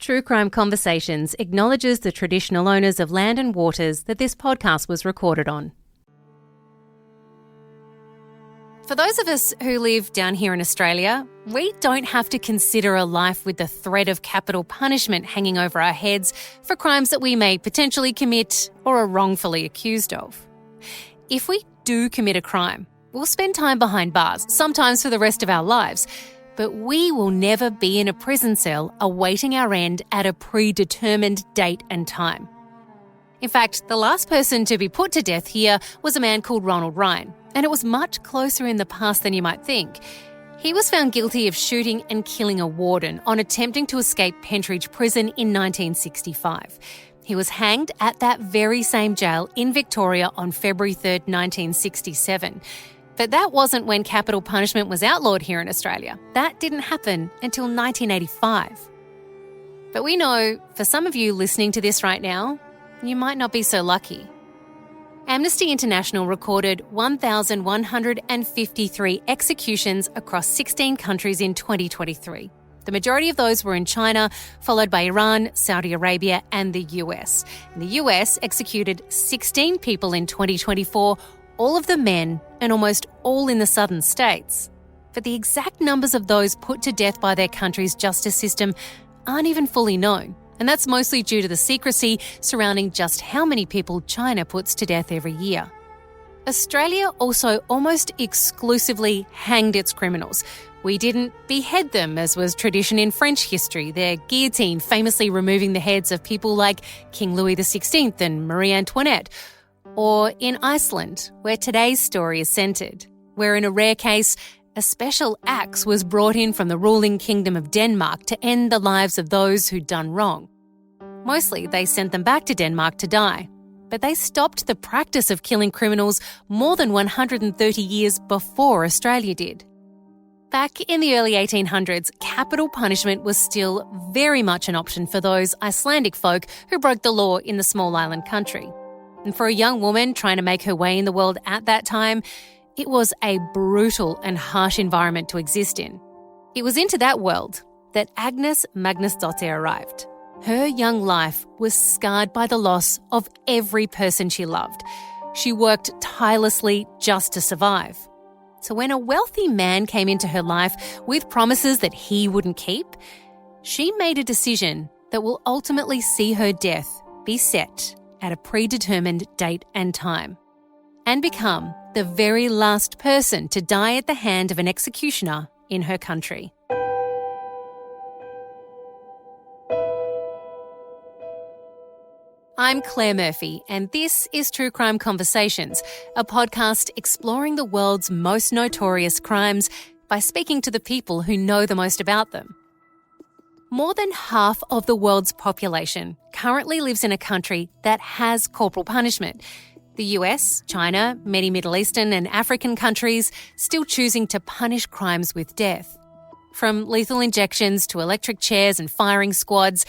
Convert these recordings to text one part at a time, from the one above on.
True Crime Conversations acknowledges the traditional owners of land and waters that this podcast was recorded on. For those of us who live down here in Australia, we don't have to consider a life with the threat of capital punishment hanging over our heads for crimes that we may potentially commit or are wrongfully accused of. If we do commit a crime, we'll spend time behind bars, sometimes for the rest of our lives, but we will never be in a prison cell awaiting our end at a predetermined date and time. In fact, the last person to be put to death here was a man called Ronald Ryan, and it was much closer in the past than you might think. He was found guilty of shooting and killing a warden on attempting to escape Pentridge Prison in 1965. He was hanged at that very same jail in Victoria on February 3rd, 1967. But that wasn't when capital punishment was outlawed here in Australia. That didn't happen until 1985. But we know, for some of you listening to this right now, you might not be so lucky. Amnesty International recorded 1,153 executions across 16 countries in 2023. The majority of those were in China, followed by Iran, Saudi Arabia and the US. And the US executed 16 people in 2024, all of them men and almost all in the southern states. But the exact numbers of those put to death by their country's justice system aren't even fully known. And that's mostly due to the secrecy surrounding just how many people China puts to death every year. Australia also almost exclusively hanged its criminals. We didn't behead them, as was tradition in French history, their guillotine famously removing the heads of people like King Louis XVI and Marie Antoinette. Or in Iceland, where today's story is centred, where in a rare case, a special axe was brought in from the ruling kingdom of Denmark to end the lives of those who'd done wrong. Mostly, they sent them back to Denmark to die. But they stopped the practice of killing criminals more than 130 years before Australia did. Back in the early 1800s, capital punishment was still very much an option for those Icelandic folk who broke the law in the small island country. And for a young woman trying to make her way in the world at that time, it was a brutal and harsh environment to exist in. It was into that world that Agnes Magnúsdóttir arrived. Her young life was scarred by the loss of every person she loved. She worked tirelessly just to survive. So when a wealthy man came into her life with promises that he wouldn't keep, she made a decision that will ultimately see her death be set at a predetermined date and time, and become the very last person to die at the hand of an executioner in her country. I'm Claire Murphy, and this is True Crime Conversations, a podcast exploring the world's most notorious crimes by speaking to the people who know the most about them. More than half of the world's population currently lives in a country that has corporal punishment. The US, China, many Middle Eastern and African countries still choosing to punish crimes with death. From lethal injections to electric chairs and firing squads,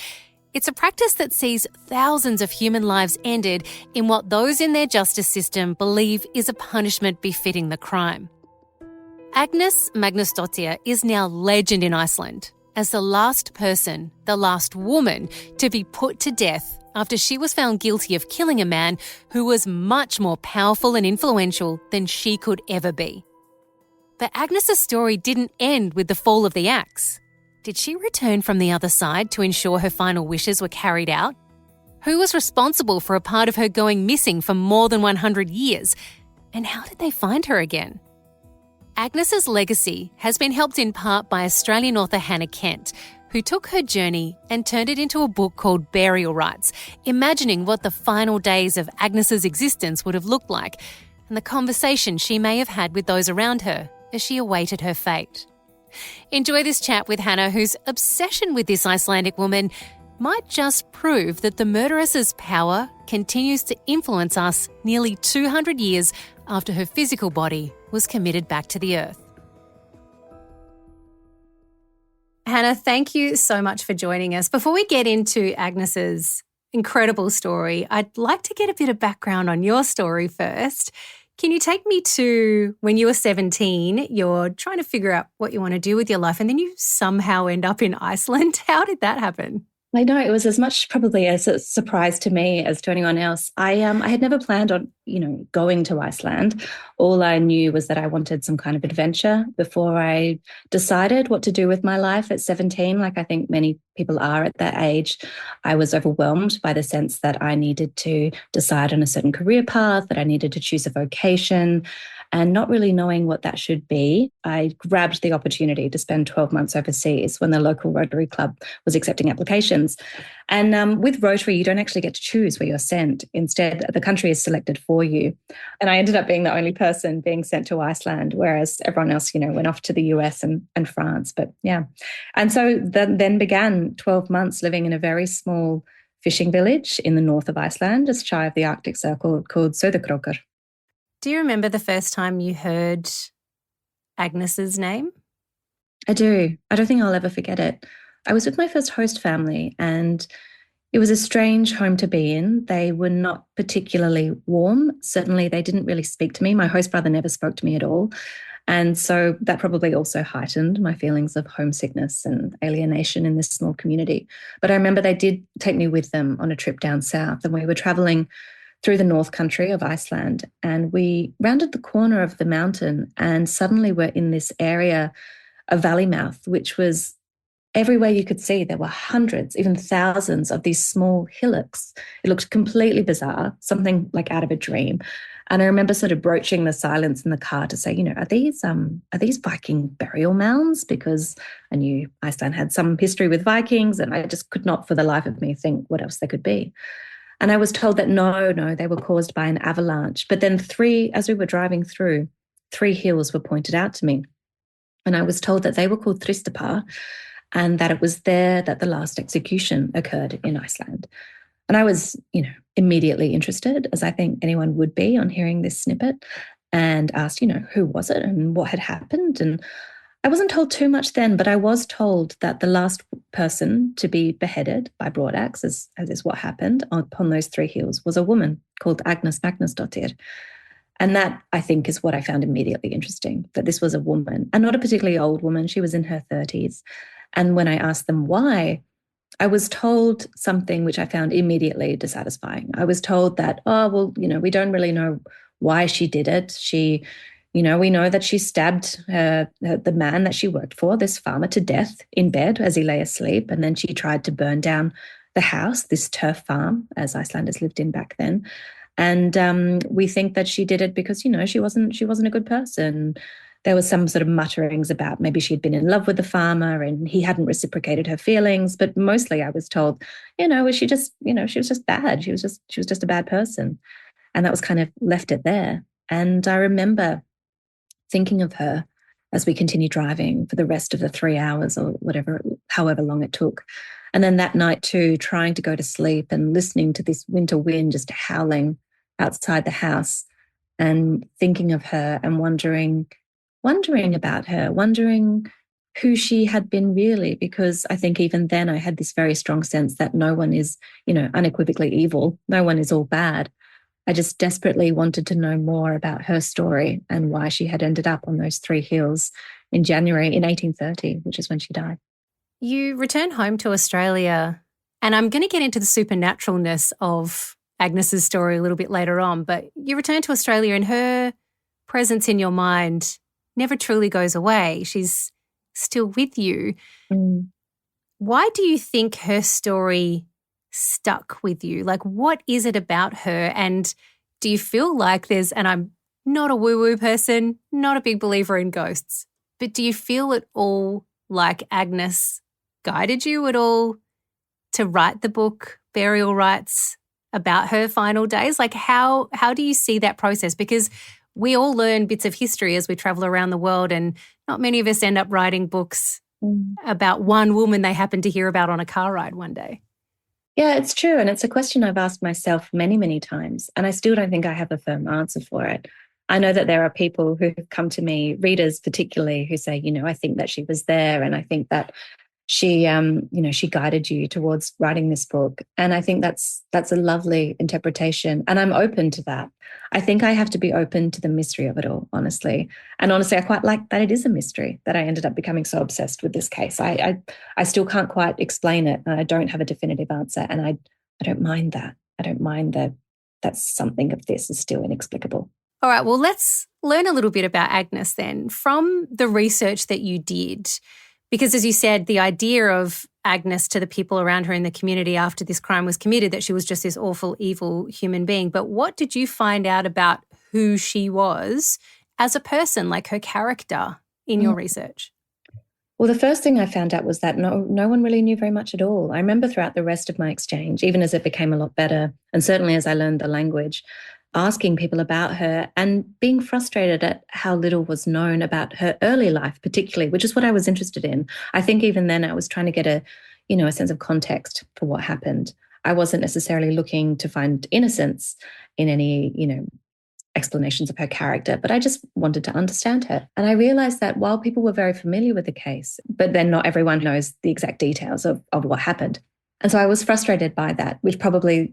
it's a practice that sees thousands of human lives ended in what those in their justice system believe is a punishment befitting the crime. Agnes Magnúsdóttir is now legend in Iceland as the last person, the last woman, to be put to death after she was found guilty of killing a man who was much more powerful and influential than she could ever be. But Agnes's story didn't end with the fall of the axe. Did she return from the other side to ensure her final wishes were carried out? Who was responsible for a part of her going missing for more than 100 years? And how did they find her again? Agnes's legacy has been helped in part by Australian author Hannah Kent, who took her journey and turned it into a book called Burial Rites, imagining what the final days of Agnes's existence would have looked like and the conversation she may have had with those around her as she awaited her fate. Enjoy this chat with Hannah, whose obsession with this Icelandic woman might just prove that the murderess's power continues to influence us nearly 200 years after her physical body was committed back to the earth. Hannah, thank you so much for joining us. Before we get into Agnes's incredible story, I'd like to get a bit of background on your story first. Can you take me to when you were 17, you're trying to figure out what you want to do with your life, and then you somehow end up in Iceland? How did that happen? I know it was as much probably as a surprise to me as to anyone else. I had never planned on, going to Iceland. All I knew was that I wanted some kind of adventure before I decided what to do with my life at 17. Like I think many people are at that age. I was overwhelmed by the sense that I needed to decide on a certain career path, that I needed to choose a vocation. And not really knowing what that should be, I grabbed the opportunity to spend 12 months overseas when the local Rotary Club was accepting applications. And with Rotary, you don't actually get to choose where you're sent. Instead, the country is selected for you. And I ended up being the only person being sent to Iceland, whereas everyone else, went off to the US and France. But yeah. And so then began 12 months living in a very small fishing village in the north of Iceland, just shy of the Arctic Circle, called Söderkrókur. Do you remember the first time you heard Agnes's name? I do. I don't think I'll ever forget it. I was with my first host family, and it was a strange home to be in. They were not particularly warm. Certainly, they didn't really speak to me. My host brother never spoke to me at all. And so that probably also heightened my feelings of homesickness and alienation in this small community. But I remember they did take me with them on a trip down south, and we were traveling through the North Country of Iceland. And we rounded the corner of the mountain, and suddenly we're in this area, a valley mouth, which was everywhere you could see. There were hundreds, even thousands of these small hillocks. It looked completely bizarre, something like out of a dream. And I remember sort of broaching the silence in the car to say, are these Viking burial mounds? Because I knew Iceland had some history with Vikings, and I just could not for the life of me think what else they could be. And I was told that no, they were caused by an avalanche. But then as we were driving through, 3 hills were pointed out to me. And I was told that they were called Þristapar, and that it was there that the last execution occurred in Iceland. And I was, immediately interested, as I think anyone would be on hearing this snippet, and asked, who was it and what had happened? And I wasn't told too much then, but I was told that the last person to be beheaded by broad axe, as is what happened upon those 3 hills, was a woman called Agnes Magnúsdóttir. And that, I think, is what I found immediately interesting, that this was a woman, and not a particularly old woman. She was in her 30s. And when I asked them why, I was told something which I found immediately dissatisfying. I was told that, we don't really know why she did it. We know that she stabbed the man that she worked for, this farmer, to death in bed as he lay asleep. And then she tried to burn down the house, this turf farm, as Icelanders lived in back then. And we think that she did it because, she wasn't a good person. There was some sort of mutterings about maybe she'd been in love with the farmer and he hadn't reciprocated her feelings. But mostly I was told, she was just bad. She was just a bad person. And that was kind of left it there. And I remember thinking of her as we continued driving for the rest of the 3 hours or however long it took. And then that night too, trying to go to sleep and listening to this winter wind just howling outside the house, and thinking of her and wondering about her, wondering who she had been really, because I think even then I had this very strong sense that no one is, unequivocally evil. No one is all bad. I just desperately wanted to know more about her story and why she had ended up on those 3 hills in January in 1830, which is when she died. You returned home to Australia, and I'm going to get into the supernaturalness of Agnes's story a little bit later on, but you returned to Australia and her presence in your mind never truly goes away. She's still with you. Mm. Why do you think her story stuck with you? Like, what is it about her? And do you feel like and I'm not a woo-woo person, not a big believer in ghosts, but do you feel at all like Agnes guided you at all to write the book, Burial Rites, about her final days? Like, how do you see that process? Because we all learn bits of history as we travel around the world, and not many of us end up writing books about one woman they happen to hear about on a car ride one day. Yeah, it's true. And it's a question I've asked myself many, many times, and I still don't think I have a firm answer for it. I know that there are people who have come to me, readers particularly, who say, I think that she was there, and I think that she guided you towards writing this book. And I think that's a lovely interpretation. And I'm open to that. I think I have to be open to the mystery of it all, honestly. And honestly, I quite like that it is a mystery that I ended up becoming so obsessed with this case. I still can't quite explain it, and I don't have a definitive answer. And I don't mind that. I don't mind that something of this is still inexplicable. All right, well, let's learn a little bit about Agnes then. From the research that you did, because as you said, the idea of Agnes to the people around her in the community after this crime was committed, that she was just this awful, evil human being. But what did you find out about who she was as a person, like her character, in your research? Well, the first thing I found out was that no one really knew very much at all. I remember throughout the rest of my exchange, even as it became a lot better, and certainly as I learned the language, asking people about her and being frustrated at how little was known about her early life, particularly, which is what I was interested in. I think even then I was trying to get a sense of context for what happened. I wasn't necessarily looking to find innocence in any, explanations of her character, but I just wanted to understand her. And I realized that while people were very familiar with the case, but then not everyone knows the exact details of what happened. And so I was frustrated by that, which probably,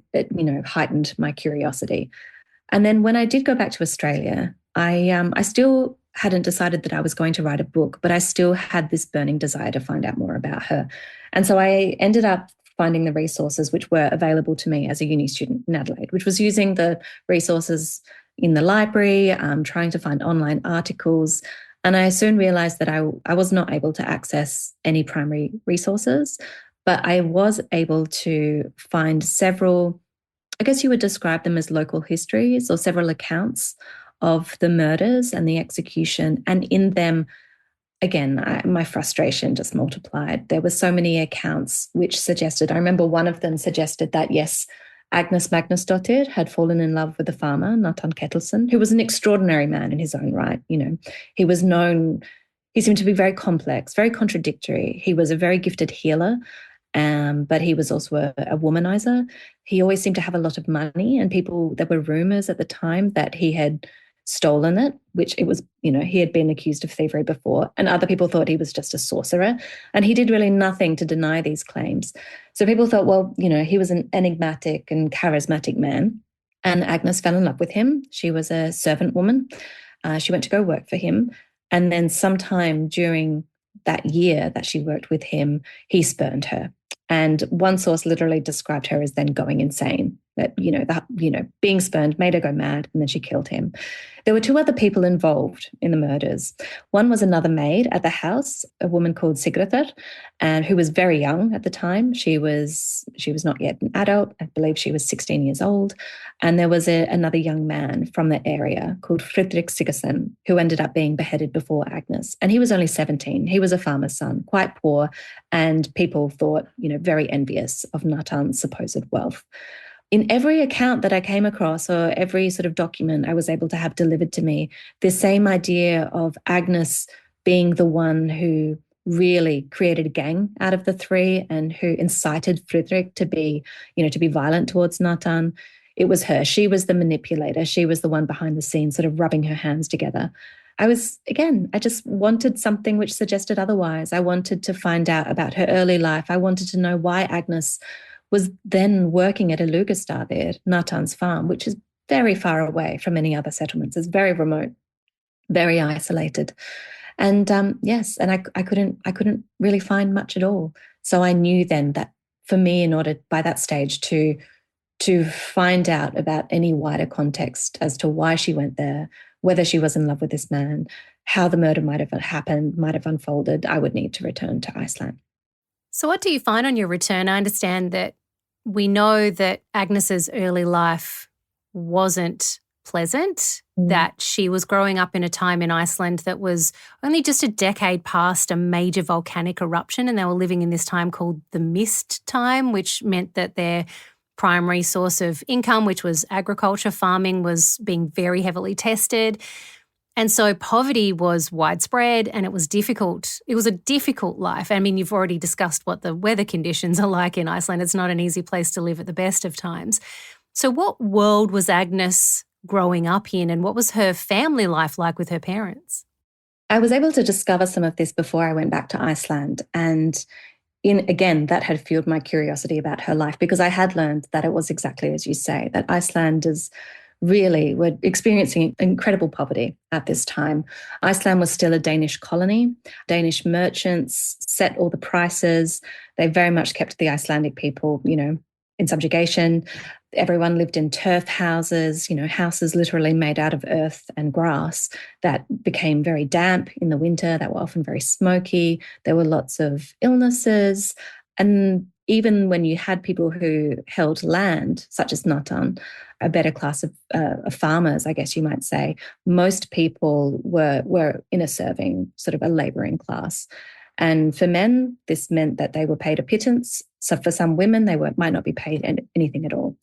heightened my curiosity. And then when I did go back to Australia, I still hadn't decided that I was going to write a book, but I still had this burning desire to find out more about her. And so I ended up finding the resources which were available to me as a uni student in Adelaide, which was using the resources in the library, trying to find online articles. And I soon realized that I was not able to access any primary resources, but I was able to find several, I guess you would describe them as local histories or several accounts of the murders and the execution. And in them, again, my frustration just multiplied. There were so many accounts which suggested, I remember one of them suggested that, yes, Agnes Magnúsdóttir had fallen in love with the farmer, Nathan Ketilsson, who was an extraordinary man in his own right. He was known, he seemed to be very complex, very contradictory. He was a very gifted healer, but he was also a womanizer. He always seemed to have a lot of money, and there were rumors at the time that he had stolen it, which it was, he had been accused of thievery before, and other people thought he was just a sorcerer, and he did really nothing to deny these claims. So people thought, well, he was an enigmatic and charismatic man, and Agnes fell in love with him. She was a servant woman. She went to go work for him, and then sometime during that year that she worked with him, he spurned her. And one source literally described her as then going insane. That, being spurned made her go mad, and then she killed him. There were two other people involved in the murders. One was another maid at the house, a woman called Sigriður, and who was very young at the time. She was not yet an adult. I believe she was 16 years old. And there was another young man from the area called Friðrik Sigurðsson, who ended up being beheaded before Agnes. And he was only 17. He was a farmer's son, quite poor, and people thought, very envious of Natan's supposed wealth. In every account that I came across, or every sort of document I was able to have delivered to me, this same idea of Agnes being the one who really created a gang out of the three and who incited Friðrik to be violent towards Natan. It was her. She was the manipulator. She was the one behind the scenes, sort of rubbing her hands together. I just wanted something which suggested otherwise. I wanted to find out about her early life. I wanted to know why Agnes was then working at Ilugastad there, Natan's farm, which is very far away from any other settlements. It's very remote, very isolated. And I couldn't really find much at all. So I knew then that for me, in order by that stage to find out about any wider context as to why she went there, whether she was in love with this man, how the murder might have happened, might have unfolded, I would need to return to Iceland. So what do you find on your return? I understand that we know that Agnes's early life wasn't pleasant, that she was growing up in a time in Iceland that was only just a decade past a major volcanic eruption, and they were living in this time called the mist time, which meant that their primary source of income, which was agriculture, farming, was being very heavily tested. And so poverty was widespread and it was difficult. It was a difficult life. I mean, you've already discussed what the weather conditions are like in Iceland. It's not an easy place to live at the best of times. So what world was Agnes growing up in, and what was her family life like with her parents? I was able to discover some of this before I went back to Iceland. And again, that had fueled my curiosity about her life, because I had learned that it was exactly as you say, that Icelanders really were experiencing incredible poverty at this time. Iceland was still a Danish colony. Danish merchants set all the prices. They very much kept the Icelandic people, in subjugation. Everyone lived in turf houses, houses literally made out of earth and grass that became very damp in the winter, that were often very smoky. There were lots of illnesses. And even when you had people who held land, such as Natan, a better class of farmers, I guess you might say, most people were in a serving, sort of a labouring class. And for men, this meant that they were paid a pittance. So for some women, they might not be paid anything at all.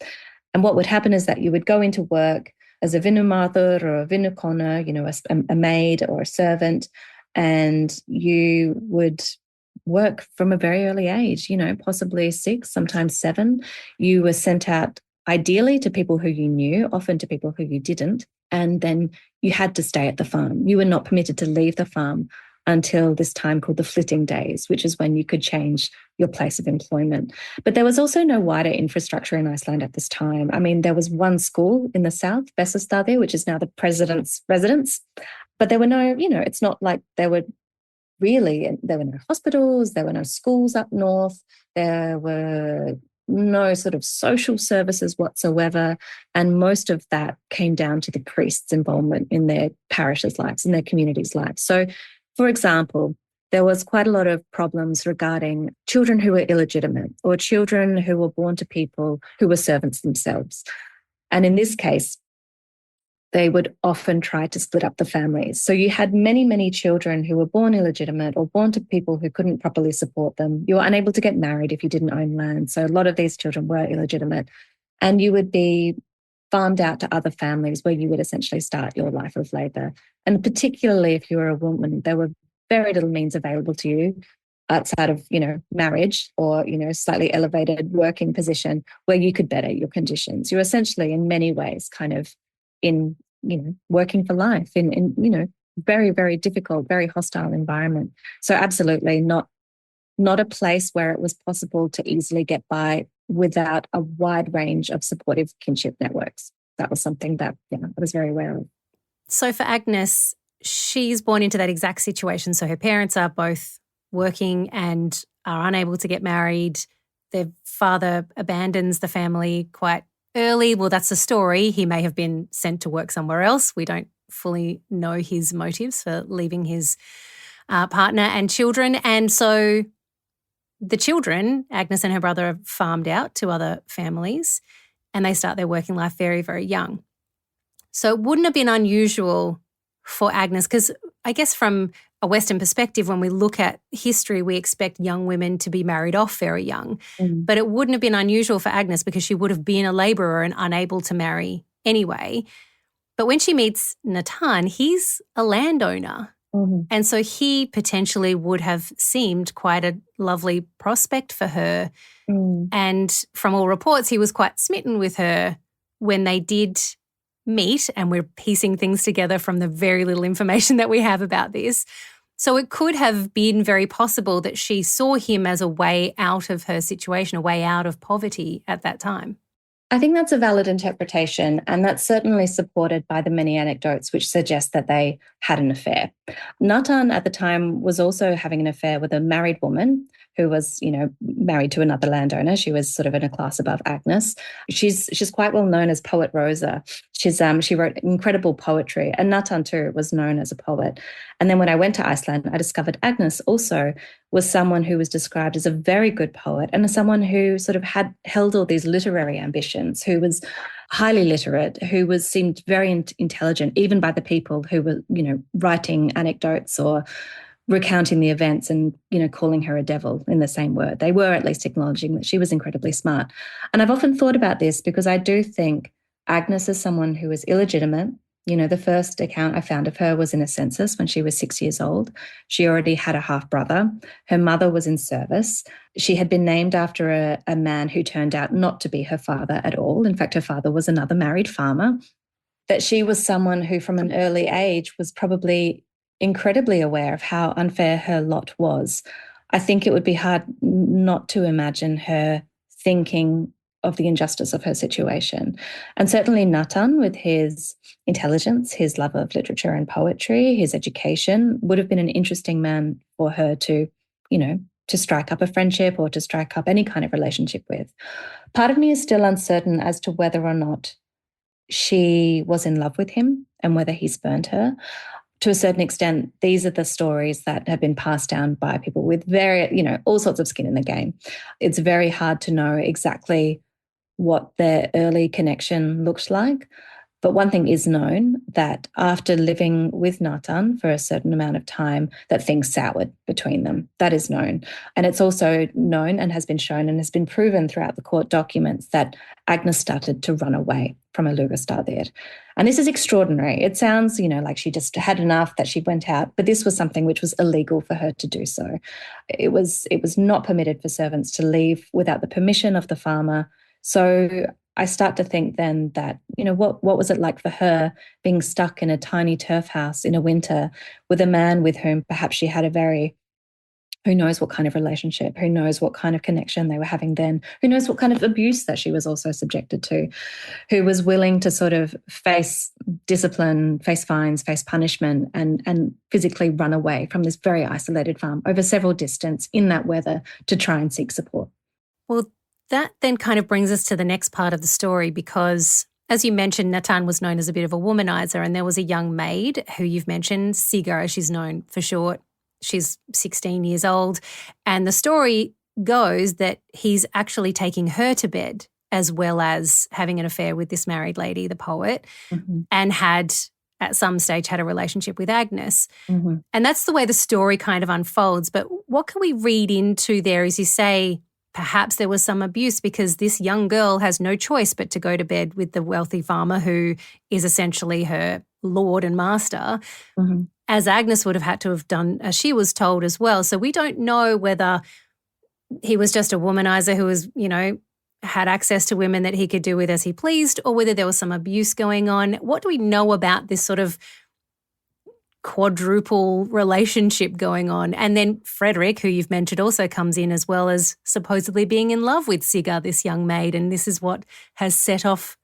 And what would happen is that you would go into work as a vinumaður or a vinukona, a maid or a servant, and you would work from a very early age, possibly 6, sometimes 7. You were sent out ideally to people who you knew, often to people who you didn't, and then you had to stay at the farm. You were not permitted to leave the farm until this time called the flitting days, which is when you could change your place of employment. But there was also no wider infrastructure in Iceland at this time. I mean, there was one school in the south, Bessastaði, which is now the president's residence, but there were no, it's not like there were no hospitals, there were no schools up north, there were no sort of social services whatsoever. And most of that came down to the priests' involvement in their parishes' lives, in their communities' lives. So, for example, there was quite a lot of problems regarding children who were illegitimate or children who were born to people who were servants themselves. And in this case, they would often try to split up the families. So you had many, many children who were born illegitimate or born to people who couldn't properly support them. You were unable to get married if you didn't own land. So a lot of these children were illegitimate. And you would be farmed out to other families where you would essentially start your life of labour. And particularly if you were a woman, there were very little means available to you outside of, marriage or, slightly elevated working position where you could better your conditions. You're essentially in many ways kind of in, working for life in very, very difficult, very hostile environment. So absolutely not a place where it was possible to easily get by without a wide range of supportive kinship networks. That was something that I was very aware of. So for Agnes, she's born into that exact situation. So her parents are both working and are unable to get married. Their father abandons the family quite early. Well, that's the story. He may have been sent to work somewhere else. We don't fully know his motives for leaving his partner and children. And so the children, Agnes and her brother, are farmed out to other families and they start their working life very, very young. So it wouldn't have been unusual for Agnes, because I guess from a Western perspective, when we look at history, we expect young women to be married off very young. But it wouldn't have been unusual for Agnes because she would have been a labourer and unable to marry anyway. But when she meets Natan, he's a landowner. And so he potentially would have seemed quite a lovely prospect for her. And from all reports, he was quite smitten with her when they did meet, and we're piecing things together from the very little information that we have about this. So it could have been very possible that she saw him as a way out of her situation, a way out of poverty at that time. I think that's a valid interpretation, and that's certainly supported by the many anecdotes which suggest that they had an affair. Natan at the time was also having an affair with a married woman who was, married to another landowner. She was sort of in a class above Agnes. She's quite well known as Poet Rosa. She wrote incredible poetry, and Natan too was known as a poet. And then when I went to Iceland, I discovered Agnes also was someone who was described as a very good poet and as someone who sort of had held all these literary ambitions, who was highly literate, who seemed very intelligent, even by the people who were, writing anecdotes or recounting the events and, calling her a devil in the same word. They were at least acknowledging that she was incredibly smart. And I've often thought about this because I do think Agnes is someone who is illegitimate. The first account I found of her was in a census when she was 6 years old. She already had a half-brother. Her mother was in service. She had been named after a man who turned out not to be her father at all. In fact, her father was another married farmer. That she was someone who from an early age was probably incredibly aware of how unfair her lot was. I think it would be hard not to imagine her thinking of the injustice of her situation. And certainly Natan, with his intelligence, his love of literature and poetry, his education, would have been an interesting man for her to, to strike up a friendship or to strike up any kind of relationship with. Part of me is still uncertain as to whether or not she was in love with him and whether he spurned her. To a certain extent, these are the stories that have been passed down by people with all sorts of skin in the game. It's very hard to know exactly what their early connection looked like. But one thing is known, that after living with Natan for a certain amount of time, that things soured between them. That is known. And it's also known and has been shown and has been proven throughout the court documents that Agnes started to run away from Illugastadir. And this is extraordinary. It sounds, like she just had enough, that she went out, but this was something which was illegal for her to do so. It was not permitted for servants to leave without the permission of the farmer. So I start to think then that, what was it like for her being stuck in a tiny turf house in a winter with a man with whom perhaps she had who knows what kind of relationship, who knows what kind of connection they were having then, who knows what kind of abuse that she was also subjected to, who was willing to sort of face discipline, face fines, face punishment, and physically run away from this very isolated farm over several distance in that weather to try and seek support. Well, that then kind of brings us to the next part of the story because, as you mentioned, Natan was known as a bit of a womanizer, and there was a young maid who you've mentioned, Siga, as she's known for short. She's 16 years old. And the story goes that he's actually taking her to bed as well as having an affair with this married lady, the poet, and had at some stage had a relationship with Agnes. And that's the way the story kind of unfolds. But what can we read into there, as you say, perhaps there was some abuse because this young girl has no choice but to go to bed with the wealthy farmer who is essentially her lord and master, as Agnes would have had to have done, as she was told as well. So we don't know whether he was just a womanizer who was, had access to women that he could do with as he pleased, or whether there was some abuse going on. What do we know about this sort of quadruple relationship going on? And then Frederick, who you've mentioned, also comes in as well as supposedly being in love with Sigga, this young maid, and this is what has set off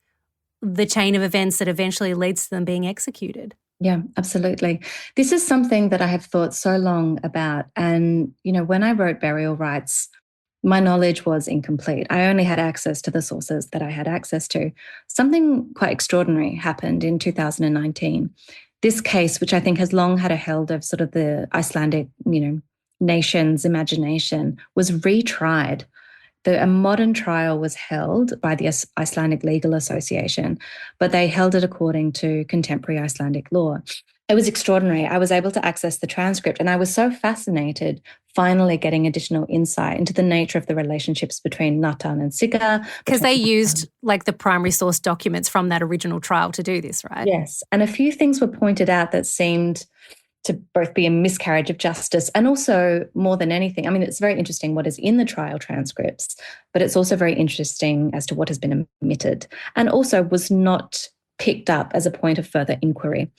the chain of events that eventually leads to them being executed. Yeah, absolutely. This is something that I have thought so long about. And, when I wrote Burial Rites, my knowledge was incomplete. I only had access to the sources that I had access to. Something quite extraordinary happened in 2019. This case, which I think has long had a held of sort of the Icelandic, nation's imagination, was retried. A modern trial was held by the Icelandic Legal Association, but they held it according to contemporary Icelandic law. It was extraordinary. I was able to access the transcript, and I was so fascinated finally getting additional insight into the nature of the relationships between Natan and Sigga. Because they used the primary source documents from that original trial to do this, right? Yes. And a few things were pointed out that seemed to both be a miscarriage of justice and also, more than anything, it's very interesting what is in the trial transcripts, but it's also very interesting as to what has been omitted and also was not picked up as a point of further inquiry.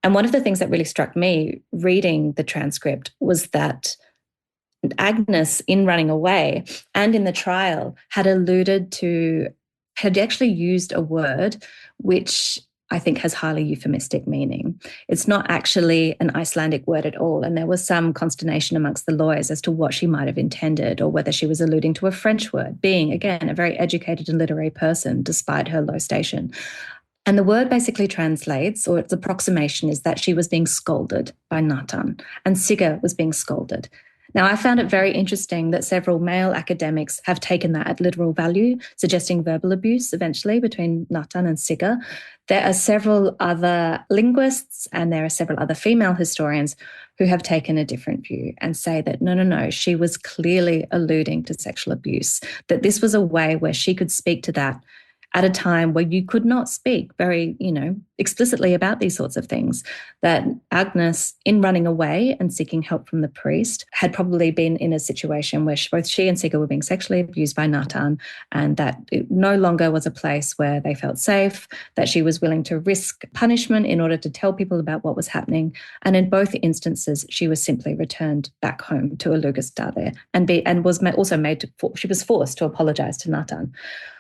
And one of the things that really struck me reading the transcript was that Agnes, in running away and in the trial, had actually used a word which I think has highly euphemistic meaning. It's not actually an Icelandic word at all. And there was some consternation amongst the lawyers as to what she might have intended or whether she was alluding to a French word, being, again, a very educated and literary person despite her low station. And the word basically translates, or its approximation is that she was being scolded by Natan and Sigga was being scolded. Now, I found it very interesting that several male academics have taken that at literal value, suggesting verbal abuse eventually between Natan and Sigga. There are several other linguists and there are several other female historians who have taken a different view and say that no, she was clearly alluding to sexual abuse, that this was a way where she could speak to that at a time where you could not speak very, explicitly about these sorts of things. That Agnes, in running away and seeking help from the priest, had probably been in a situation where both she and Sigurd were being sexually abused by Natan, and that it no longer was a place where they felt safe, that she was willing to risk punishment in order to tell people about what was happening. And in both instances, she was simply returned back home to Ilugastad and was also she was forced to apologise to Natan.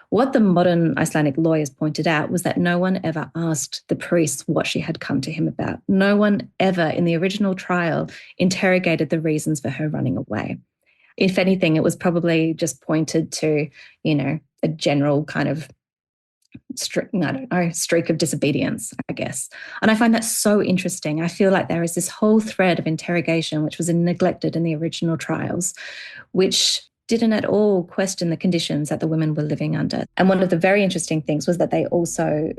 What the modern Icelandic lawyers pointed out was that no one ever asked the priest what she had come to him about. No one ever in the original trial interrogated the reasons for her running away. If anything, it was probably just pointed to, a general kind of streak of disobedience, I guess. And I find that so interesting. I feel like there is this whole thread of interrogation which was neglected in the original trials, which didn't at all question the conditions that the women were living under. And one of the very interesting things was that they also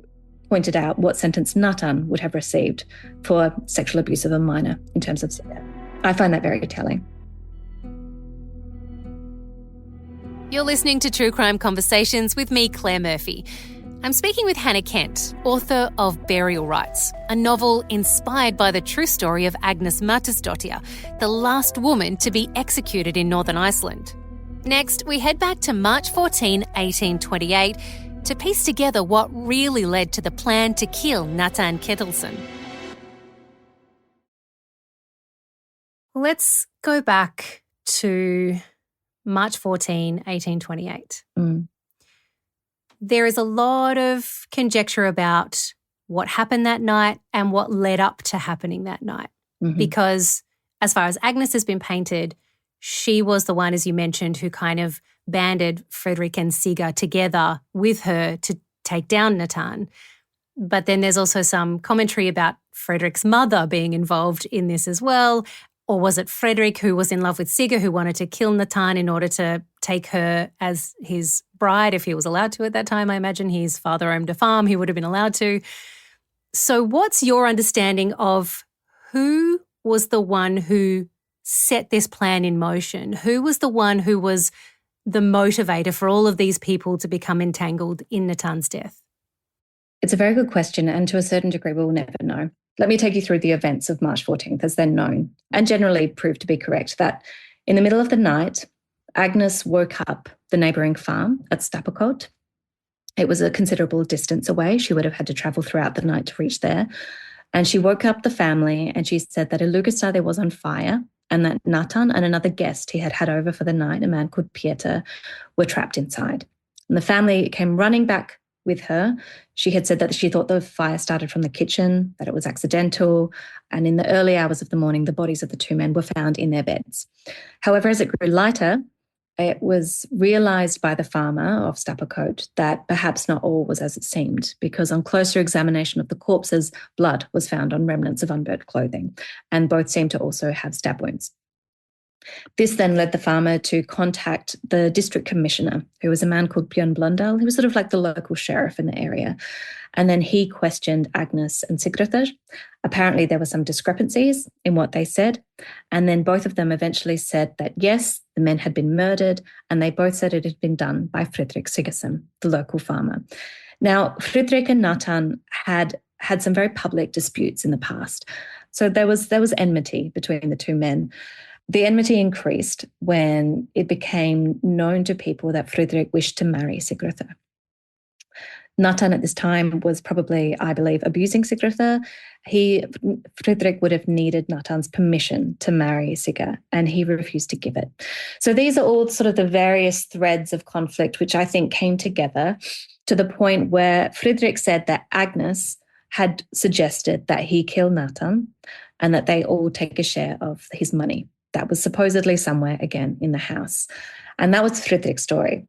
pointed out what sentence Natan would have received for sexual abuse of a minor in terms of Sigurd. I find that very telling. You're listening to True Crime Conversations with me, Claire Murphy. I'm speaking with Hannah Kent, author of Burial Rites, a novel inspired by the true story of Agnes Magnúsdóttir, the last woman to be executed in Northern Iceland. Next, we head back to March 14, 1828, to piece together what really led to the plan to kill Natan Ketilsson. Let's go back to March 14, 1828. There is a lot of conjecture about what happened that night and what led up to happening that night. Because as far as Agnes has been painted, she was the one, as you mentioned, who kind of banded Frederick and Sigurd together with her to take down Natan. But then there's also some commentary about Frederick's mother being involved in this as well. Or was it Frederick who was in love with Sigurd, who wanted to kill Natan in order to take her as his bride, if he was allowed to at that time? I imagine his father owned a farm, he would have been allowed to. So what's your understanding of who was the one who set this plan in motion? Who was the one who was the motivator for all of these people to become entangled in Natan's death? It's a very good question, and to a certain degree, we will never know. Let me take you through the events of March 14th as they're known and generally proved to be correct, that in the middle of the night, Agnes woke up the neighbouring farm at Stapakot. It was a considerable distance away. She would have had to travel throughout the night to reach there. And she woke up the family and she said that Ilugastad was on fire and that Natan and another guest he had had over for the night, a man called Pieter, were trapped inside. And the family came running back with her. She had said that she thought the fire started from the kitchen, that it was accidental, and in the early hours of the morning, the bodies of the two men were found in their beds. However, as it grew lighter, it was realised by the farmer of Stapakot that perhaps not all was as it seemed, because on closer examination of the corpses, blood was found on remnants of unburnt clothing, and both seemed to also have stab wounds. This then led the farmer to contact the district commissioner, who was a man called Björn Blundell, who was sort of like the local sheriff in the area. And then he questioned Agnes and Sigurður. Apparently there were some discrepancies in what they said. And then both of them eventually said that, yes, the men had been murdered, and they both said it had been done by Frederick Sigurðsson, the local farmer. Now, Frederick and Natan had some very public disputes in the past. So there was enmity between the two men. The enmity increased when it became known to people that Frederick wished to marry Sigurður. Natan at this time was probably, I believe, abusing Sigurður. Frederick would have needed Natan's permission to marry Sigurd, and he refused to give it. So these are all sort of the various threads of conflict which I think came together to the point where Frederick said that Agnes had suggested that he kill Natan and that they all take a share of his money. That was supposedly somewhere, again, in the house. And that was Frederick's story.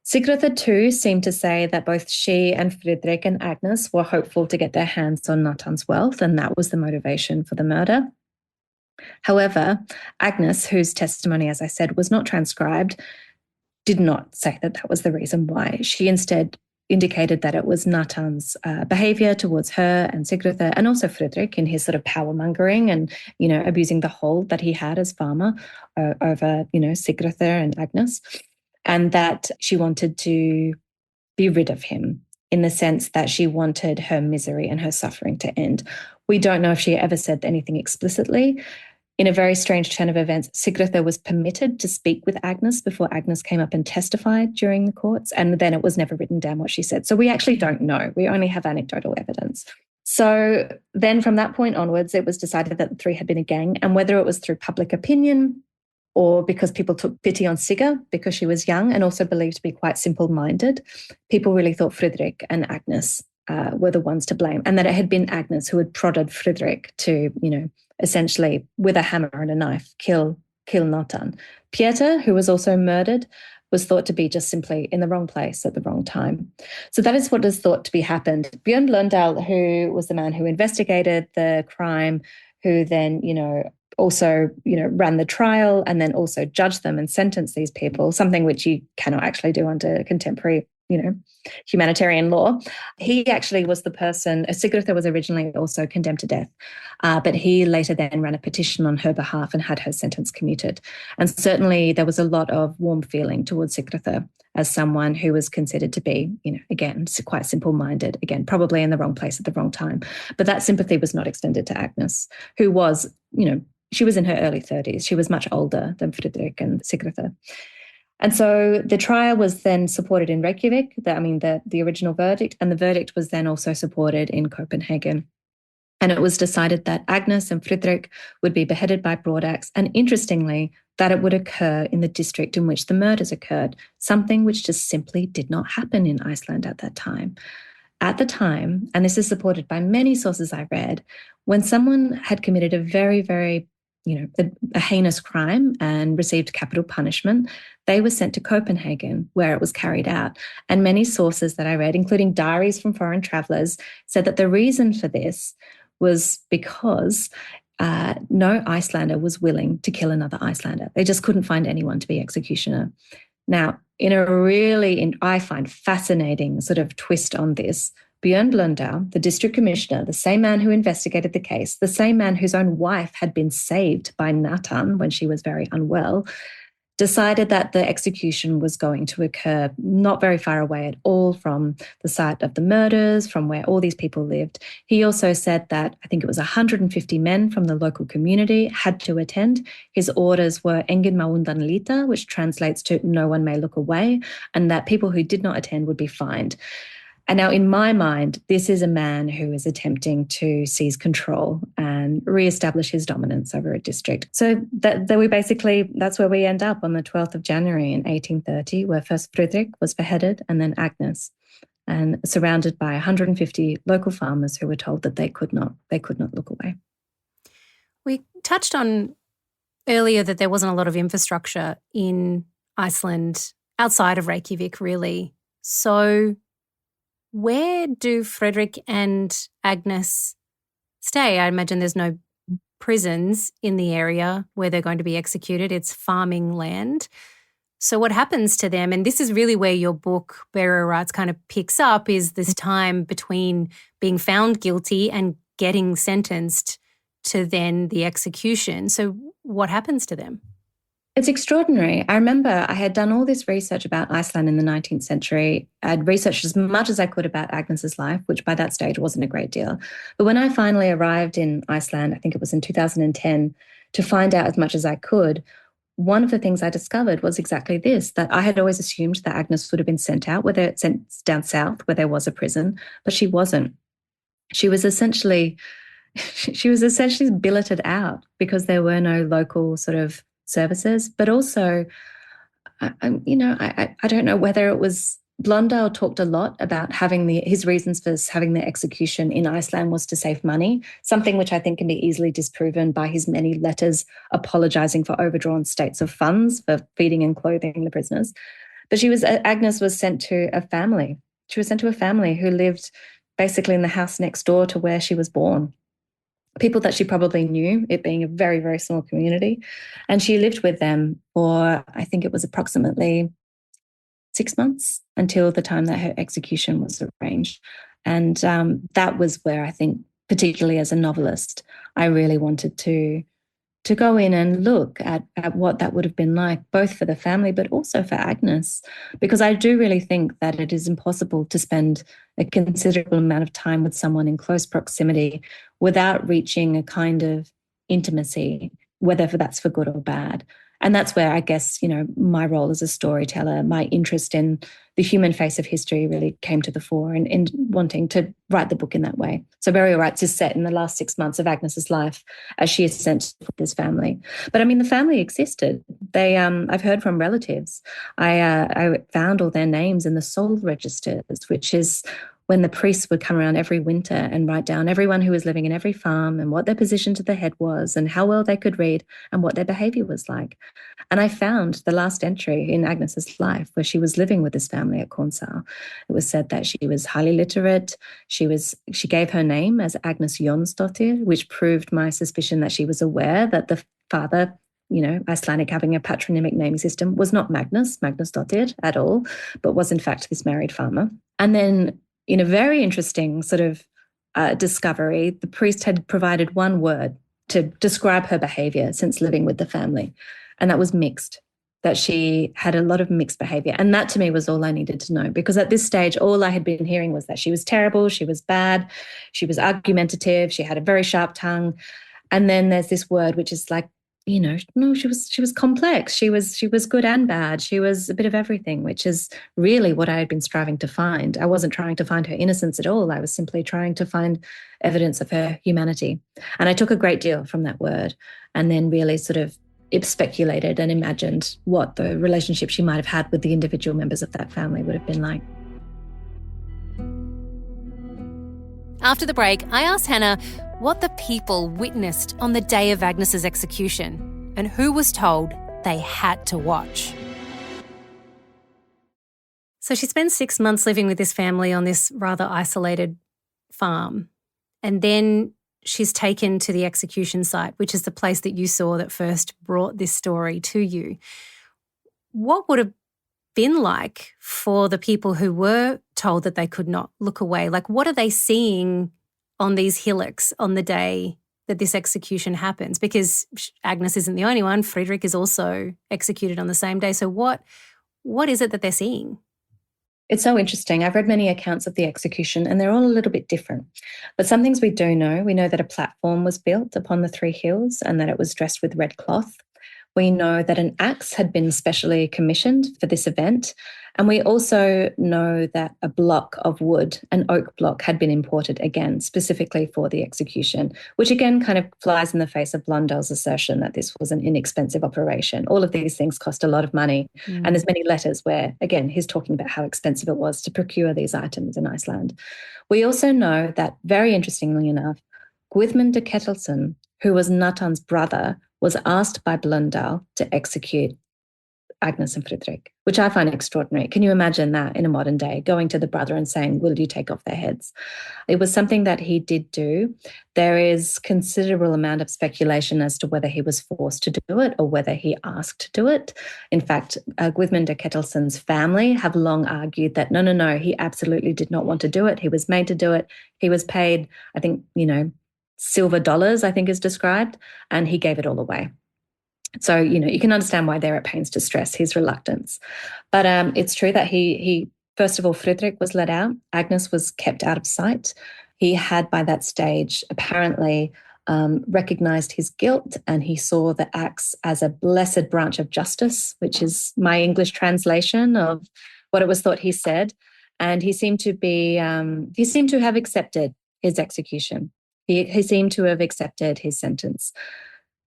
Sigurður too seemed to say that both she and Frederick and Agnes were hopeful to get their hands on Natan's wealth, and that was the motivation for the murder. However, Agnes, whose testimony, as I said, was not transcribed, did not say that that was the reason why. She instead indicated that it was Natan's behaviour towards her and Sigurður, and also Frederick in his sort of power-mongering and, abusing the hold that he had as farmer over, Sigurður and Agnes, and that she wanted to be rid of him, in the sense that she wanted her misery and her suffering to end. We don't know if she ever said anything explicitly. In a very strange turn of events, Sigritha was permitted to speak with Agnes before Agnes came up and testified during the courts, and then it was never written down what she said. So we actually don't know. We only have anecdotal evidence. So then from that point onwards, it was decided that the three had been a gang, and whether it was through public opinion or because people took pity on Sigga because she was young and also believed to be quite simple-minded, people really thought Fredrik and Agnes were the ones to blame, and that it had been Agnes who had prodded Fredrik to, essentially with a hammer and a knife, kill Nathan. Pieter, who was also murdered, was thought to be just simply in the wrong place at the wrong time. So that is what is thought to be happened. Björn Lundahl, who was the man who investigated the crime, who then, also, ran the trial and then also judged them and sentenced these people, something which you cannot actually do under contemporary, humanitarian law. He actually was the person, Sigritha was originally also condemned to death, but he later then ran a petition on her behalf and had her sentence commuted. And certainly there was a lot of warm feeling towards Sigritha as someone who was considered to be, again, quite simple-minded, again, probably in the wrong place at the wrong time. But that sympathy was not extended to Agnes, who was, she was in her early 30s. She was much older than Fredrik and Sigritha. And so the trial was then supported in Reykjavik, the original verdict, and the verdict was then also supported in Copenhagen. And it was decided that Agnes and Fredrik would be beheaded by broad axe, and interestingly, that it would occur in the district in which the murders occurred, something which just simply did not happen in Iceland at that time. At the time, and this is supported by many sources I read, when someone had committed a very, very a heinous crime and received capital punishment, they were sent to Copenhagen, where it was carried out. And many sources that I read, including diaries from foreign travellers, said that the reason for this was because no Icelander was willing to kill another Icelander. They just couldn't find anyone to be executioner. Now, in a really, I find fascinating sort of twist on this, Björn Lundahl, the district commissioner, the same man who investigated the case, the same man whose own wife had been saved by Nathan when she was very unwell, decided that the execution was going to occur not very far away at all from the site of the murders, from where all these people lived. He also said that I think it was 150 men from the local community had to attend. His orders were Engin má undan líta, which translates to no one may look away, and that people who did not attend would be fined. And now in my mind, this is a man who is attempting to seize control and reestablish his dominance over a district. So that's where we end up on the 12th of January in 1830, where first Fredrik was beheaded and then Agnes, and surrounded by 150 local farmers who were told that they could not look away. We touched on earlier that there wasn't a lot of infrastructure in Iceland outside of Reykjavik, really. So where do Fredrik and Agnes stay? I imagine there's no prisons in the area where they're going to be executed. It's farming land. So what happens to them? And this is really where your book, Burial Rites, kind of picks up, is this time between being found guilty and getting sentenced to then the execution. So what happens to them? It's extraordinary. I remember I had done all this research about Iceland in the 19th century. I'd researched as much as I could about Agnes's life, which by that stage wasn't a great deal. But when I finally arrived in Iceland, I think it was in 2010, to find out as much as I could, one of the things I discovered was exactly this, that I had always assumed that Agnes would have been sent down south where there was a prison, but she wasn't. She was essentially billeted out because there were no local sort of services, but also, I don't know whether it was, Blondell talked a lot about his reasons for having the execution in Iceland was to save money, something which I think can be easily disproven by his many letters apologising for overdrawn states of funds for feeding and clothing the prisoners. But Agnes was sent to a family. She was sent to a family who lived basically in the house next door to where she was born. People that she probably knew, it being a very, very small community. And she lived with them for, I think it was approximately 6 months until the time that her execution was arranged. And that was where I think, particularly as a novelist, I really wanted to to go in and look at what that would have been like, both for the family, but also for Agnes, because I do really think that it is impossible to spend a considerable amount of time with someone in close proximity without reaching a kind of intimacy, whether that's for good or bad. And that's where I guess, my role as a storyteller, my interest in the human face of history really came to the fore in wanting to write the book in that way. So Burial Rites is set in the last 6 months of Agnes's life as she is sent with this family. But I mean, the family existed. They, I've heard from relatives. I found all their names in the soul registers, which is when the priests would come around every winter and write down everyone who was living in every farm and what their position to the head was and how well they could read and what their behaviour was like. And I found the last entry in Agnes's life where she was living with this family at Cornsall. It was said that she was highly literate. She gave her name as Agnes Magnúsdóttir, which proved my suspicion that she was aware that the father, Icelandic having a patronymic naming system, was not Magnúsdóttir at all, but was in fact this married farmer. And then in a very interesting sort of discovery, the priest had provided one word to describe her behaviour since living with the family, and that was mixed, that she had a lot of mixed behaviour. And that to me was all I needed to know, because at this stage, all I had been hearing was that she was terrible, she was bad, she was argumentative, she had a very sharp tongue. And then there's this word which is like, no, she was complex. She was good and bad. She was a bit of everything, which is really what I had been striving to find. I wasn't trying to find her innocence at all. I was simply trying to find evidence of her humanity. And I took a great deal from that word and then really sort of speculated and imagined what the relationship she might have had with the individual members of that family would have been like. After the break, I asked Hannah what the people witnessed on the day of Agnes's execution and who was told they had to watch. So she spends 6 months living with this family on this rather isolated farm, and then she's taken to the execution site, which is the place that you saw that first brought this story to you. What would have been like for the people who were told that they could not look away? Like, what are they seeing on these hillocks on the day that this execution happens? Because Agnes isn't the only one. Friedrich is also executed on the same day. So what is it that they're seeing? It's so interesting. I've read many accounts of the execution and they're all a little bit different. But some things we do know. We know that a platform was built upon the 3 hills and that it was dressed with red cloth. We know that an axe had been specially commissioned for this event. And we also know that a block of wood, an oak block, had been imported again, specifically for the execution, which again kind of flies in the face of Blundel's assertion that this was an inexpensive operation. All of these things cost a lot of money. And there's many letters where, again, he's talking about how expensive it was to procure these items in Iceland. We also know that, very interestingly enough, Guðmund de Ketilsson, who was Natan's brother, was asked by Blundell to execute Agnes and Friedrich, which I find extraordinary. Can you imagine that in a modern day, going to the brother and saying, will you take off their heads? It was something that he did do. There is considerable amount of speculation as to whether he was forced to do it or whether he asked to do it. In fact, Guðmund de Ketilsson's family have long argued that no, he absolutely did not want to do it. He was made to do it. He was paid, I think, silver dollars, I think is described, and he gave it all away. So, you can understand why they're at pains to stress his reluctance. But it's true that he first of all, Friedrich was let out. Agnes was kept out of sight. He had by that stage apparently recognized his guilt, and he saw the axe as a blessed branch of justice, which is my English translation of what it was thought he said. And he seemed to have accepted his execution. He seemed to have accepted his sentence.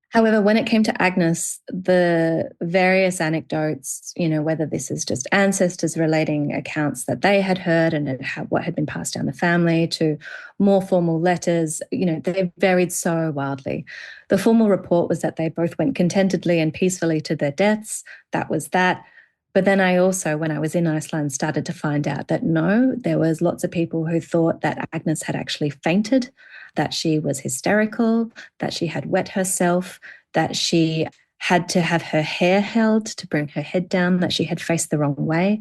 However, when it came to Agnes, the various anecdotes, whether this is just ancestors relating accounts that they had heard and what had been passed down the family to more formal letters, they varied so wildly. The formal report was that they both went contentedly and peacefully to their deaths. That was that. But then I also, when I was in Iceland, started to find out that no, there was lots of people who thought that Agnes had actually fainted, that she was hysterical, that she had wet herself, that she had to have her hair held to bring her head down, that she had faced the wrong way.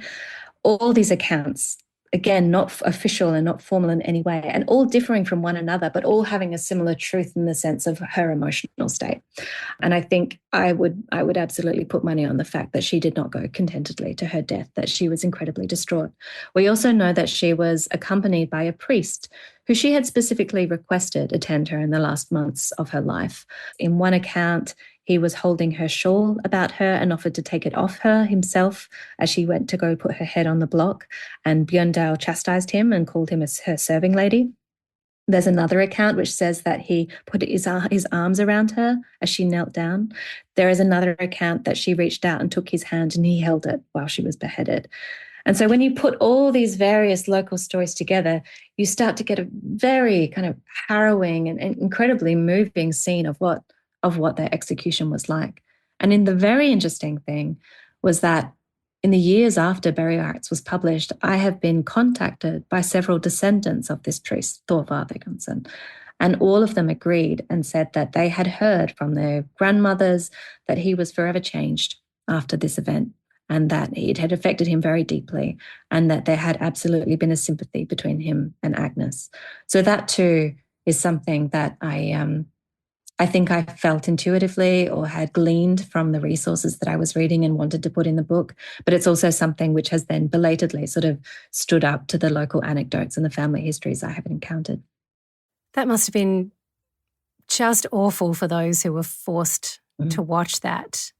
All these accounts again, not official and not formal in any way, and all differing from one another, but all having a similar truth in the sense of her emotional state. And I think I would absolutely put money on the fact that she did not go contentedly to her death, that she was incredibly distraught. We also know that she was accompanied by a priest who she had specifically requested attend her in the last months of her life. In one account, he was holding her shawl about her and offered to take it off her himself as she went to go put her head on the block. And Björndal chastised him and called him her serving lady. There's another account which says that he put his arms around her as she knelt down. There is another account that she reached out and took his hand and he held it while she was beheaded. And so when you put all these various local stories together, you start to get a very kind of harrowing and incredibly moving scene of what their execution was like. And in the very interesting thing was that in the years after Burial Rites was published, I have been contacted by several descendants of this priest, Thorvald Eggertsson, and all of them agreed and said that they had heard from their grandmothers that he was forever changed after this event, and that it had affected him very deeply, and that there had absolutely been a sympathy between him and Agnes. So that too is something that I think I felt intuitively or had gleaned from the resources that I was reading and wanted to put in the book. But it's also something which has then belatedly sort of stood up to the local anecdotes and the family histories I have encountered. That must have been just awful for those who were forced to watch that.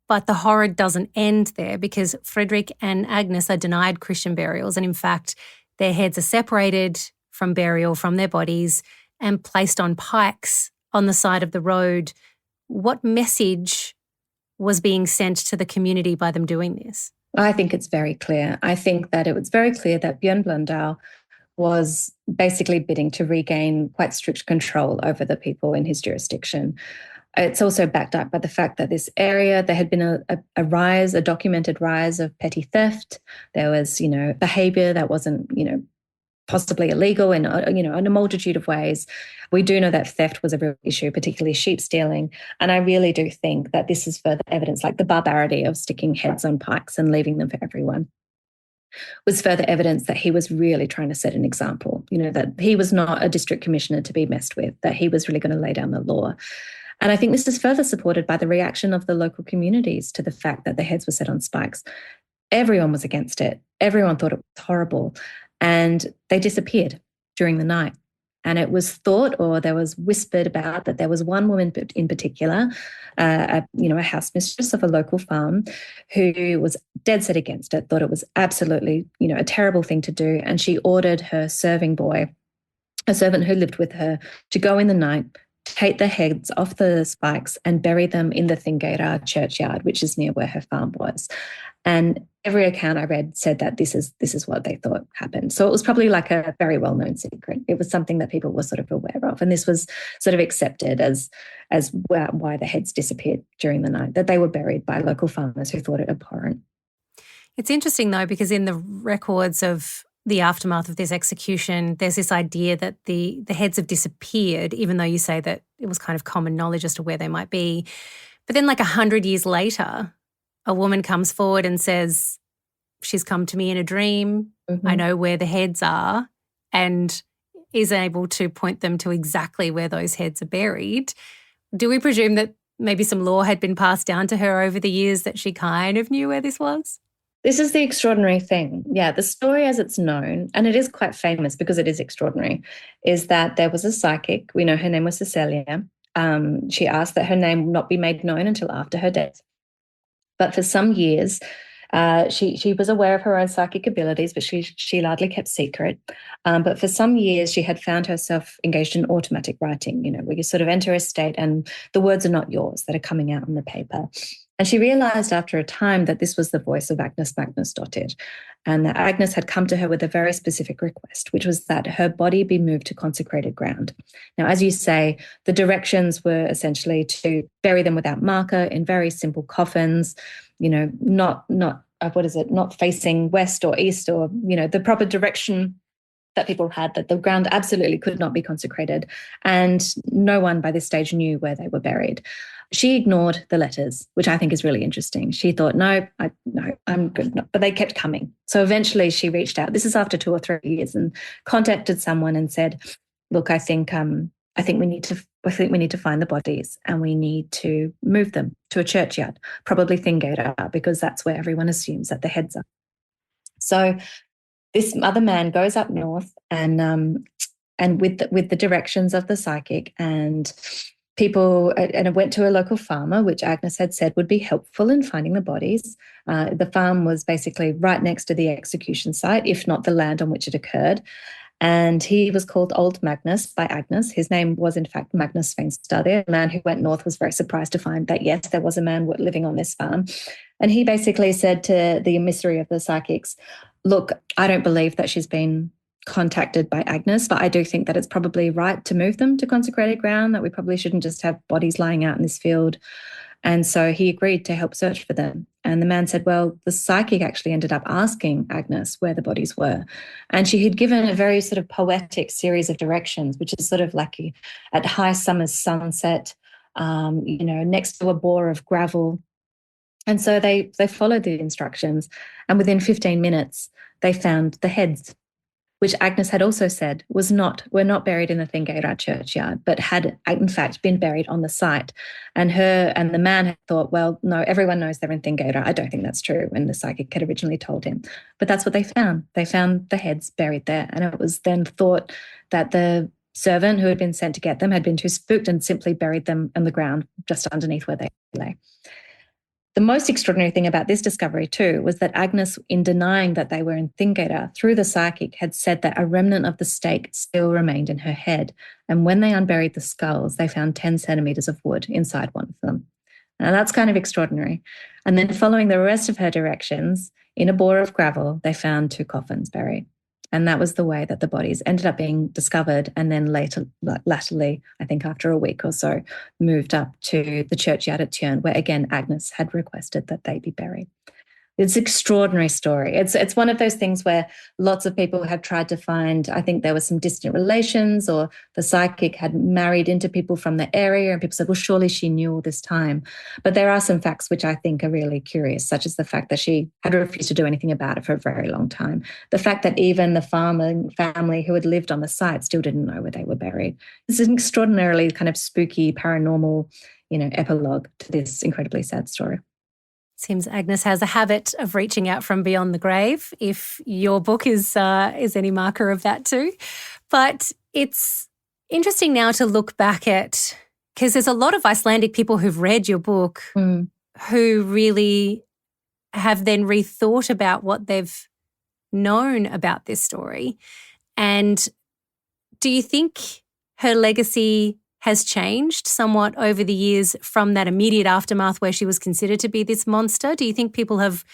But the horror doesn't end there, because Frederick and Agnes are denied Christian burials, and in fact, their heads are separated from burial from their bodies and placed on pikes on the side of the road. What message was being sent to the community by them doing this? I think it's very clear. I think that it was very clear that Björn Blundell was basically bidding to regain quite strict control over the people in his jurisdiction. It's also backed up by the fact that this area, there had been a documented rise of petty theft. There was, behavior that wasn't, possibly illegal in a multitude of ways. We do know that theft was a real issue, particularly sheep stealing. And I really do think that this is further evidence, like the barbarity of sticking heads on pikes and leaving them for everyone, was further evidence that he was really trying to set an example, that he was not a district commissioner to be messed with, that he was really going to lay down the law. And I think this is further supported by the reaction of the local communities to the fact that the heads were set on spikes. Everyone was against it. Everyone thought it was horrible. And they disappeared during the night. And it was thought, or there was whispered about, that there was one woman in particular, a house mistress of a local farm, who was dead set against it, thought it was absolutely, a terrible thing to do. And she ordered her serving boy, a servant who lived with her, to go in the night, take the heads off the spikes and bury them in the Thingeyra churchyard, which is near where her farm was. And every account I read said that this is what they thought happened. So it was probably like a very well-known secret. It was something that people were sort of aware of. And this was sort of accepted as why the heads disappeared during the night, that they were buried by local farmers who thought it abhorrent. It's interesting, though, because in the records of the aftermath of this execution, there's this idea that the heads have disappeared, even though you say that it was kind of common knowledge as to where they might be. But then 100 years later, a woman comes forward and says, she's come to me in a dream, I know where the heads are, and is able to point them to exactly where those heads are buried. Do we presume that maybe some lore had been passed down to her over the years that she kind of knew where this was? This is the extraordinary thing. Yeah, the story as it's known, and it is quite famous because it is extraordinary, is that there was a psychic. We know her name was Cecilia. She asked that her name not be made known until after her death. But for some years, she was aware of her own psychic abilities, but she largely kept secret. But for some years, she had found herself engaged in automatic writing, where you sort of enter a state and the words are not yours, that are coming out on the paper. And she realized after a time that this was the voice of Agnes Magnúsdóttir, and that Agnes had come to her with a very specific request, which was that her body be moved to consecrated ground. Now, as you say, the directions were essentially to bury them without marker in very simple coffins, not facing west or east or, the proper direction that people had, that the ground absolutely could not be consecrated, and no one by this stage knew where they were buried. She ignored the letters, which I think is really interesting. She thought, no, I'm good. No. But they kept coming. So eventually she reached out. This is after 2 or 3 years, and contacted someone and said, look, I think we need to find the bodies, and we need to move them to a churchyard, probably Thingera, because that's where everyone assumes that the heads are. So this other man goes up north and with the directions of the psychic and people, and it went to a local farmer, which Agnes had said would be helpful in finding the bodies. The farm was basically right next to the execution site, if not the land on which it occurred. And he was called Old Magnus by Agnes. His name was, in fact, Magnus Sveinstad. The man who went north was very surprised to find that, yes, there was a man living on this farm. And he basically said to the emissary of the psychics, look, I don't believe that she's been contacted by Agnes, but I do think that it's probably right to move them to consecrated ground, that we probably shouldn't just have bodies lying out in this field. And so he agreed to help search for them. And the man said, well, the psychic actually ended up asking Agnes where the bodies were. And she had given a very sort of poetic series of directions, which is sort of like at high summer's sunset, next to a bore of gravel. And so they followed the instructions. And within 15 minutes, they found the heads, which Agnes had also said were not buried in the Thingera churchyard, but had in fact been buried on the site. And her and the man had thought, well, no, everyone knows they're in Thingera. I don't think that's true, when the psychic had originally told him. But that's what they found. They found the heads buried there. And it was then thought that the servant who had been sent to get them had been too spooked and simply buried them in the ground just underneath where they lay. The most extraordinary thing about this discovery, too, was that Agnes, in denying that they were in Thingera, through the psychic, had said that a remnant of the stake still remained in her head. And when they unburied the skulls, they found 10 centimetres of wood inside one of them. Now, that's kind of extraordinary. And then following the rest of her directions, in a bore of gravel, they found 2 coffins buried. And that was the way that the bodies ended up being discovered, and then latterly, I think after a week or so, moved up to the churchyard at Tjörn, where again Agnes had requested that they be buried. It's an extraordinary story. It's one of those things where lots of people have tried to find, I think there was some distant relations, or the psychic had married into people from the area, and people said, well, surely she knew all this time. But there are some facts which I think are really curious, such as the fact that she had refused to do anything about it for a very long time. The fact that even the farming family who had lived on the site still didn't know where they were buried. It's an extraordinarily kind of spooky, paranormal, epilogue to this incredibly sad story. Seems Agnes has a habit of reaching out from beyond the grave, if your book is any marker of that too. But it's interesting now to look back at, because there's a lot of Icelandic people who've read your book who really have then rethought about what they've known about this story. And do you think her legacy has changed somewhat over the years from that immediate aftermath where she was considered to be this monster? Do you think people have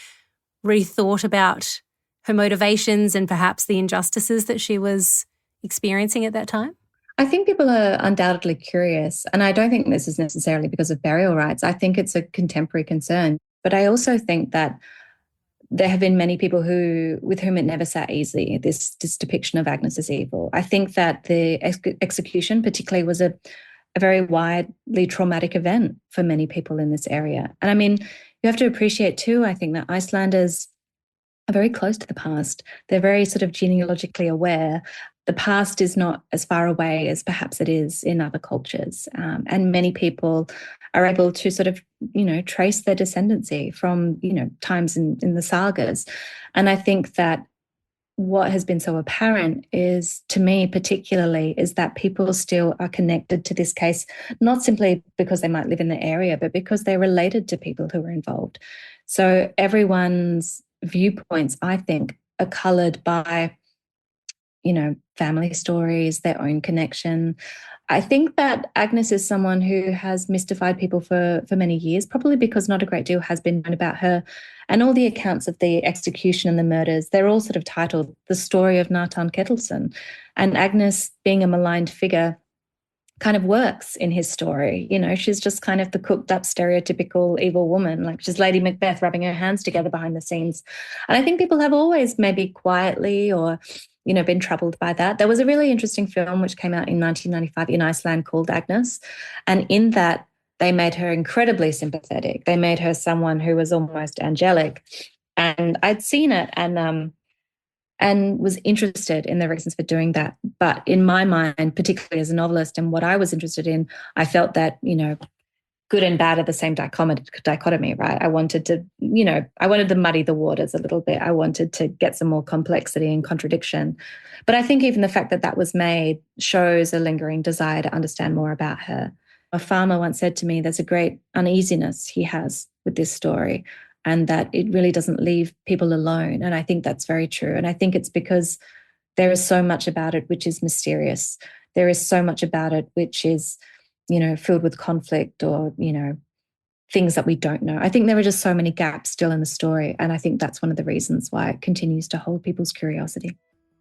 rethought about her motivations and perhaps the injustices that she was experiencing at that time? I think people are undoubtedly curious, and I don't think this is necessarily because of burial rites. I think it's a contemporary concern. But I also think that there have been many people with whom it never sat easy, this depiction of Agnes as evil. I think that the execution particularly was a very widely traumatic event for many people in this area. And I mean, you have to appreciate too, I think, that Icelanders are very close to the past. They're very sort of genealogically aware. The past is not as far away as perhaps it is in other cultures. And many people are able to sort of, trace their descendancy from, times in the sagas. And I think that what has been so apparent is, to me particularly, is that people still are connected to this case, not simply because they might live in the area, but because they're related to people who were involved. So everyone's viewpoints, I think, are coloured by, family stories, their own connection. I think that Agnes is someone who has mystified people for many years, probably because not a great deal has been known about her. And all the accounts of the execution and the murders, they're all sort of titled The Story of Nathan Ketilsson. And Agnes, being a maligned figure, kind of works in his story. She's just kind of the cooked up stereotypical evil woman, like she's Lady Macbeth rubbing her hands together behind the scenes. And I think people have always maybe quietly or been troubled by that. There was a really interesting film which came out in 1995 in Iceland called Agnes. And in that, they made her incredibly sympathetic. They made her someone who was almost angelic. And I'd seen it and was interested in the reasons for doing that. But in my mind, particularly as a novelist and what I was interested in, I felt that, good and bad are the same dichotomy, right? I wanted to muddy the waters a little bit. I wanted to get some more complexity and contradiction. But I think even the fact that that was made shows a lingering desire to understand more about her. A farmer once said to me, there's a great uneasiness he has with this story, and that it really doesn't leave people alone. And I think that's very true. And I think it's because there is so much about it which is mysterious. There is so much about it which is, filled with conflict or, things that we don't know. I think there are just so many gaps still in the story. And I think that's one of the reasons why it continues to hold people's curiosity.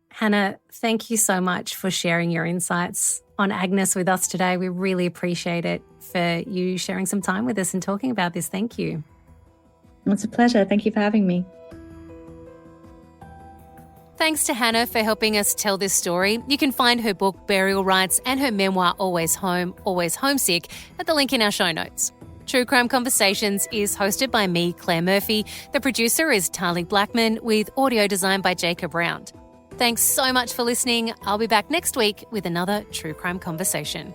Hannah, thank you so much for sharing your insights on Agnes with us today. We really appreciate it for you sharing some time with us and talking about this. Thank you. It's a pleasure. Thank you for having me. Thanks to Hannah for helping us tell this story. You can find her book, Burial Rites, and her memoir, Always Home, Always Homesick, at the link in our show notes. True Crime Conversations is hosted by me, Claire Murphy. The producer is Tali Blackman, with audio design by Jacob Round. Thanks so much for listening. I'll be back next week with another True Crime Conversation.